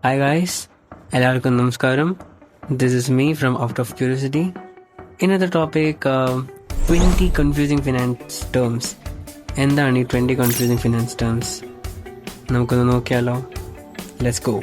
Hi guys, എല്ലാവർക്കും നമസ്കാരം. This is me from Out of Curiosity. Another topic, 20 confusing finance terms. എന്താണ് ഈ 20 confusing finance terms? നമുക്കൊന്ന് നോക്കിയാലോ. Let's go.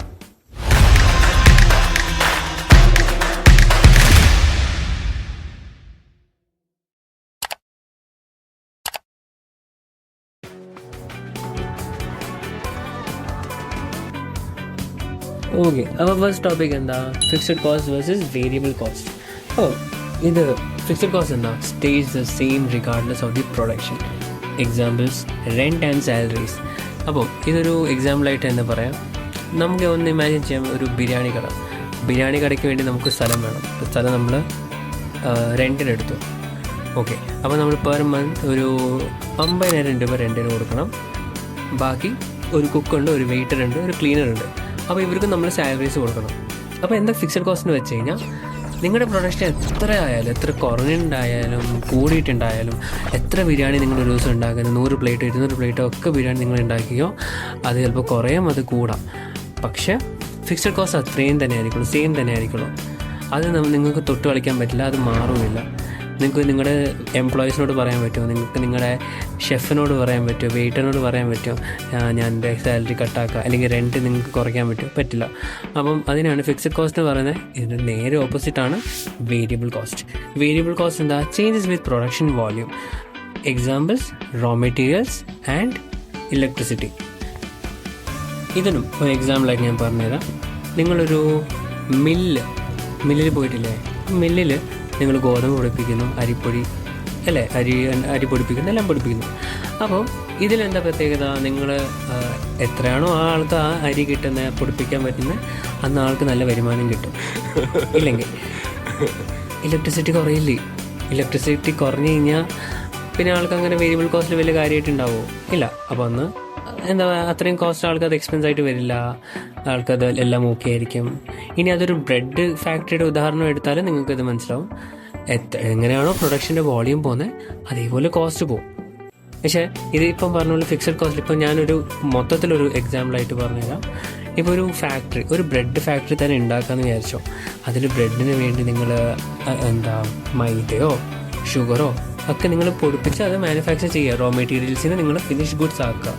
ഓക്കെ, അപ്പോൾ ഫസ്റ്റ് ടോപ്പിക് എന്താ? Fixed cost versus variable cost. ഇത് ഫിക്സഡ് കോസ്റ്റ് എന്താ? Stays the same regardless of the production. Examples rent and salaries. അപ്പോൾ ഇതൊരു എക്സാമ്പിളായിട്ട് എന്താ പറയാം, നമുക്ക് ഒന്ന് ഇമാജിൻ ചെയ്യാം, ഒരു ബിരിയാണി കട. ബിരിയാണി കടയ്ക്ക് വേണ്ടി നമുക്ക് സ്ഥലം വേണം. സ്ഥലം നമ്മൾ റെൻറ്റിനെടുത്തു. ഓക്കെ, അപ്പോൾ നമ്മൾ പെർ മന്ത് ഒരു 50,000 രൂപ റെൻറ്റിന് കൊടുക്കണം. ബാക്കി ഒരു കുക്കുണ്ട്, ഒരു വെയിറ്ററുണ്ട്, ഒരു ക്ലീനറുണ്ട്. അപ്പോൾ ഇവർക്ക് നമ്മൾ സാലറീസ് കൊടുക്കണം. അപ്പോൾ എന്താ ഫിക്സഡ് കോസ്റ്റ് വെച്ച് കഴിഞ്ഞാൽ, നിങ്ങളുടെ പ്രൊഡക്ഷൻ എത്ര ആയാലും, എത്ര കുറഞ്ഞിട്ടുണ്ടായാലും കൂടിയിട്ടുണ്ടായാലും, എത്ര ബിരിയാണി നിങ്ങൾ ഒരു ദിവസം ഉണ്ടാക്കുന്നത്, 100 പ്ലേറ്റോ 200 പ്ലേറ്റോ ഒക്കെ ബിരിയാണി നിങ്ങൾ ഉണ്ടാക്കിയോ, അത് ചിലപ്പോൾ കുറയാം, അത് കൂടാം. പക്ഷേ ഫിക്സഡ് കോസ്റ്റ് അത്രയും തന്നെ ആയിരിക്കുള്ളൂ, സെയിം തന്നെ ആയിരിക്കുള്ളൂ. അത് നിങ്ങൾക്ക് തൊട്ട് കളിക്കാൻ പറ്റില്ല, അത് മാറുമില്ല. നിങ്ങൾക്ക് നിങ്ങളുടെ എംപ്ലോയീസിനോട് പറയാൻ പറ്റുമോ, നിങ്ങൾക്ക് നിങ്ങളുടെ ഷെഫിനോട് പറയാൻ പറ്റുമോ, വെയിറ്ററിനോട് പറയാൻ പറ്റുമോ, ഞാൻ എൻ്റെ സാലറി കട്ടാക്കുക, അല്ലെങ്കിൽ റെൻറ്റ് നിങ്ങൾക്ക് കുറയ്ക്കാൻ പറ്റുമോ? പറ്റില്ല. അപ്പം അതിനാണ് ഫിക്സഡ് കോസ്റ്റ് എന്ന് പറയുന്നത്. ഇതിന് നേരെ ഓപ്പോസിറ്റാണ് വേരിയബിൾ കോസ്റ്റ്. വേരിയബിൾ കോസ്റ്റ് എന്താ? Changes with production volume. Examples raw materials and electricity. ഇതിനും ഒരു എക്സാമ്പിളായിട്ട് ഞാൻ പറഞ്ഞുതരാം. നിങ്ങളൊരു മില്ലിൽ പോയിട്ടില്ലേ? മില്ലിൽ നിങ്ങൾ ഗോതമ്പ് പൊടിപ്പിക്കുന്നു, അരിപ്പൊടി അല്ലേ, അരി പൊടിപ്പിക്കുന്നു, എല്ലാം പൊടിപ്പിക്കുന്നു. അപ്പോൾ ഇതിലെന്താ പ്രത്യേകത? നിങ്ങൾ എത്രയാണോ ആ ആൾക്ക് ആ അരി കിട്ടുന്നത്, പൊടിപ്പിക്കാൻ പറ്റുന്നത്, അന്ന് ആൾക്ക് നല്ല വരുമാനം കിട്ടും. ഇല്ലെങ്കിൽ ഇലക്ട്രിസിറ്റി കുറയില്ലേ? ഇലക്ട്രിസിറ്റി കുറഞ്ഞു കഴിഞ്ഞാൽ പിന്നെ ആൾക്ക് അങ്ങനെ വേരിയബിൾ കോസ്റ്റിൽ വലിയ കാര്യമായിട്ടുണ്ടാവുമോ? ഇല്ല. അപ്പോൾ അന്ന് എന്താ, അത്രയും കോസ്റ്റ് ആൾക്ക് അത് എക്സ്പെൻസ് ആയിട്ട് വരില്ല, ആൾക്കത് എല്ലാം ഓക്കെ ആയിരിക്കും. ഇനി അതൊരു ബ്രെഡ് ഫാക്ടറിയുടെ ഉദാഹരണം എടുത്താലും നിങ്ങൾക്കത് മനസ്സിലാവും. എങ്ങനെയാണോ പ്രൊഡക്ഷൻ്റെ വോളിയൂം പോകുന്നത്, അതേപോലെ കോസ്റ്റ് പോകും. പക്ഷേ ഇതിപ്പം പറഞ്ഞ പോലെ ഫിക്സഡ് കോസ്റ്റ്, ഇപ്പോൾ ഞാനൊരു മൊത്തത്തിലൊരു എക്സാമ്പിളായിട്ട് പറഞ്ഞുതരാം. ഇപ്പോൾ ഒരു ഫാക്ടറി, ഒരു ബ്രെഡ് ഫാക്ടറി തന്നെ ഉണ്ടാക്കാമെന്ന് വിചാരിച്ചോ. അതിൽ ബ്രെഡിന് വേണ്ടി നിങ്ങൾ മൈദയോ ഷുഗറോ ഒക്കെ നിങ്ങൾ പൊടിപ്പിച്ച് അത് മാനുഫാക്ചർ ചെയ്യുക. റോ മെറ്റീരിയൽസിന് നിങ്ങൾ ഫിനിഷ് ഗുഡ്സ് ആക്കുക.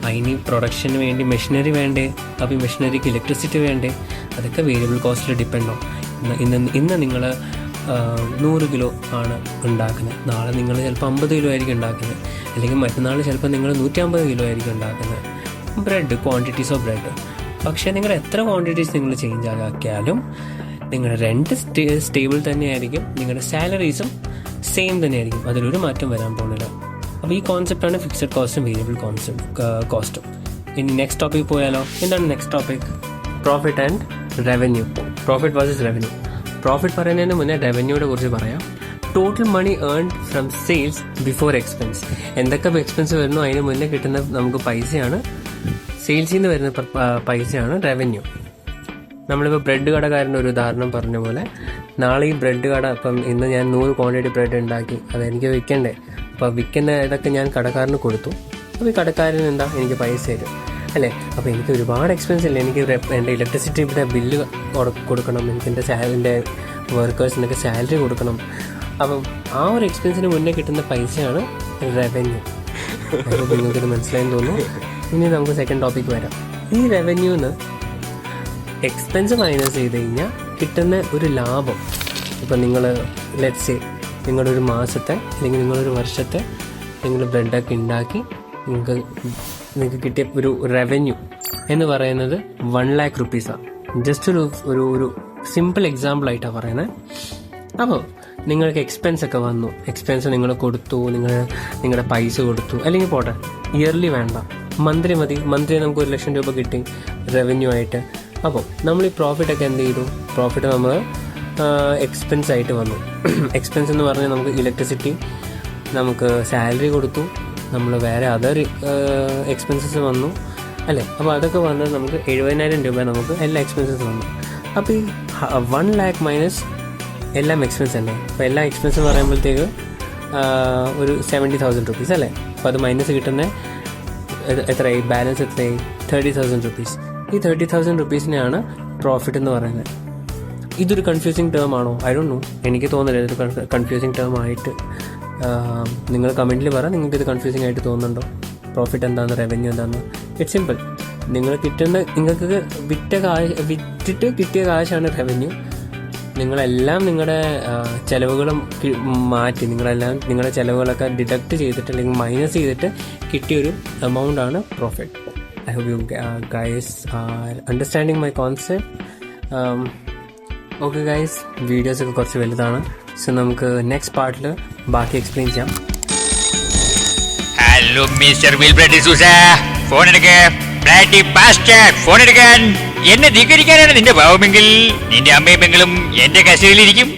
അതിന് പ്രൊഡക്ഷന് വേണ്ടി മെഷീനറി വേണ്ടേ? അപ്പോൾ ഈ മെഷീനറിക്ക് ഇലക്ട്രിസിറ്റി വേണ്ടേ? അതൊക്കെ വേരിയബിൾ കോസ്റ്റിൽ ഡിപ്പെൻഡ് ആവും. ഇന്ന് നിങ്ങൾ 100 കിലോ ആണ് ഉണ്ടാക്കുന്നത്, നാളെ നിങ്ങൾ ചിലപ്പോൾ 50 കിലോ ആയിരിക്കും ഉണ്ടാക്കുന്നത്, അല്ലെങ്കിൽ മറ്റന്നാൾ ചിലപ്പോൾ നിങ്ങൾ 150 കിലോ ആയിരിക്കും ഉണ്ടാക്കുന്നത്. Bread, quantities of bread. പക്ഷേ നിങ്ങൾ എത്ര ക്വാണ്ടിറ്റീസ് നിങ്ങൾ ചേഞ്ച് ആക്കിയാലും നിങ്ങളുടെ റെൻറ്റ് സ്റ്റേബിൾ തന്നെയായിരിക്കും, നിങ്ങളുടെ സാലറീസും സെയിം തന്നെയായിരിക്കും, അതിലൊരു മാറ്റം വരാൻ പോകുന്നില്ല. അപ്പോൾ ഈ കോൺസെപ്റ്റാണ് ഫിക്സഡ് കോസ്റ്റും വേരിയബിൾ കോസ്റ്റും. ഇനി നെക്സ്റ്റ് ടോപ്പിക് പോയാലോ? എന്താണ് next topic? Profit and revenue. Profit versus revenue. Profit പറയുന്നതിന് മുന്നേ റവന്യൂടെ കുറിച്ച് പറയാം. Total money earn from sales before expense. എന്തൊക്കെ എക്സ്പെൻസ് വരുന്നോ അതിന് മുന്നേ കിട്ടുന്ന നമുക്ക് പൈസയാണ്, സെയിൽസിൽ നിന്ന് വരുന്ന പൈസയാണ് റവന്യൂ. നമ്മളിപ്പോൾ ബ്രെഡ് കടക്കാരൻ്റെ ഒരു ഉദാഹരണം പറഞ്ഞ പോലെ, നാളെ ഈ ബ്രെഡ് കട, ഇപ്പം ഇന്ന് ഞാൻ 100 ക്വാണ്ടിറ്റി ബ്രെഡ് ഉണ്ടാക്കി, അതെനിക്ക് വിൽക്കണ്ടേ? അപ്പോൾ വിൽക്കുന്ന ഇതൊക്കെ ഞാൻ കടക്കാരന് കൊടുത്തു. അപ്പോൾ ഈ കടക്കാരൻ എന്താ, എനിക്ക് പൈസ തരും അല്ലേ? അപ്പോൾ എനിക്ക് ഒരുപാട് എക്സ്പെൻസ് ഇല്ല. എനിക്ക് എൻ്റെ ഇലക്ട്രിസിറ്റിയുടെ ബില്ല് കൊടുക്കണം, എനിക്ക് എൻ്റെ വർക്കേഴ്സിനൊക്കെ സാലറി കൊടുക്കണം. അപ്പം ആ ഒരു എക്സ്പെൻസിന് മുന്നേ കിട്ടുന്ന പൈസയാണ് റവന്യൂ. അപ്പോൾ നിങ്ങൾക്കിത് മനസ്സിലായെന്ന് തോന്നുന്നു. ഇനി നമുക്ക് സെക്കൻഡ് ടോപ്പിക്ക് വരാം. ഈ റവന്യൂന്ന് എക്സ്പെൻസ് മൈനസ് ചെയ്ത് കഴിഞ്ഞാൽ കിട്ടുന്ന ഒരു ലാഭം. ഇപ്പം നിങ്ങൾ ലെറ്റ്സ് സേ നിങ്ങളൊരു മാസത്തെ അല്ലെങ്കിൽ നിങ്ങളൊരു വർഷത്തെ നിങ്ങൾ ബ്രെഡൊക്കെ ഉണ്ടാക്കി നിങ്ങൾക്ക് കിട്ടിയ ഒരു റവന്യൂ എന്ന് പറയുന്നത് 1 lakh rupees. ജസ്റ്റ് ഒരു സിമ്പിൾ എക്സാമ്പിളായിട്ടാണ് പറയുന്നത്. അപ്പോൾ നിങ്ങൾക്ക് എക്സ്പെൻസ് ഒക്കെ വന്നു, എക്സ്പെൻസ് നിങ്ങൾ കൊടുത്തു, നിങ്ങളുടെ പൈസ കൊടുത്തു, അല്ലെങ്കിൽ പോട്ടെ ഇയർലി വേണ്ട, മന്ത്ലി മതി. മന്ത്ലി നമുക്ക് 1 ലക്ഷം രൂപ കിട്ടി റവന്യൂ ആയിട്ട്. അപ്പോൾ നമ്മൾ ഈ പ്രോഫിറ്റൊക്കെ എന്ത് ചെയ്തു? പ്രോഫിറ്റ് നമ്മൾ എക്സ്പെൻസ് ആയിട്ട് വന്നു. എക്സ്പെൻസ് എന്ന് പറഞ്ഞാൽ നമുക്ക് ഇലക്ട്രിസിറ്റി, നമുക്ക് സാലറി കൊടുത്തു, നമ്മൾ വേറെ അതർ എക്സ്പെൻസസ് വന്നു അല്ലേ? അപ്പോൾ അതൊക്കെ വന്നത് നമുക്ക് 70,000 രൂപ നമുക്ക് എല്ലാ എക്സ്പെൻസസ് വന്നു. അപ്പോൾ ഈ 1 lakh മൈനസ് എല്ലാം എക്സ്പെൻസ് അല്ലേ? അപ്പോൾ എല്ലാ എക്സ്പെൻസ് എന്ന് പറയുമ്പോഴത്തേക്ക് ഒരു 70,000 rupees അല്ലേ? അപ്പോൾ അത് മൈനസ് കിട്ടുന്ന എത്രയായി? ബാലൻസ് എത്രയായി? 30,000 rupees. ഈ 30,000 റുപ്പീസിനെയാണ് പ്രോഫിറ്റ് എന്ന് പറയുന്നത്. ഇതൊരു കൺഫ്യൂസിങ് ടേം ആണോ? I don't know. എനിക്ക് തോന്നുന്നില്ല ഇതൊരു കൺഫ്യൂസിങ് ടേം ആയിട്ട്. നിങ്ങൾ കമൻറ്റിൽ പറ, നിങ്ങൾക്ക് ഇത് കൺഫ്യൂസിങ് ആയിട്ട് തോന്നുന്നുണ്ടോ? പ്രോഫിറ്റ് എന്താണെന്ന്, റവന്യൂ എന്താണെന്ന്. It's simple. നിങ്ങൾക്ക് വിറ്റിട്ട് കിട്ടിയ കാശാണ് റവന്യൂ. നിങ്ങളെല്ലാം നിങ്ങളുടെ ചിലവുകളും മാറ്റി, നിങ്ങളുടെ ചിലവുകളൊക്കെ ഡിഡക്റ്റ് ചെയ്തിട്ട് അല്ലെങ്കിൽ മൈനസ് ചെയ്തിട്ട് കിട്ടിയൊരു എമൗണ്ട് ആണ് profit. I hope you guys are understanding my concept. Okay guys, വീഡിയോസൊക്കെ കുറച്ച് വലുതാണ്. സോ നമുക്ക് നെക്സ്റ്റ് പാർട്ടിൽ ബാക്കി എക്സ്പ്ലെയിൻ ചെയ്യാം. ഹലോ മിസ്റ്റർ വിൽബ്രഡ് ഡിസൂസ, ഫോൺ എടുക്ക്. ബ്ലാറ്റി ബാസ്റ്റർഡ്, ഫോൺ എടുക്കാൻ. എന്നെ ധിക്കരിക്കാനാണ് നിന്റെ ഭാവമെങ്കിൽ നിന്റെ അമ്മയും പെങ്ങളും എന്റെ കസ്റ്റഡിയിലിരിക്കും.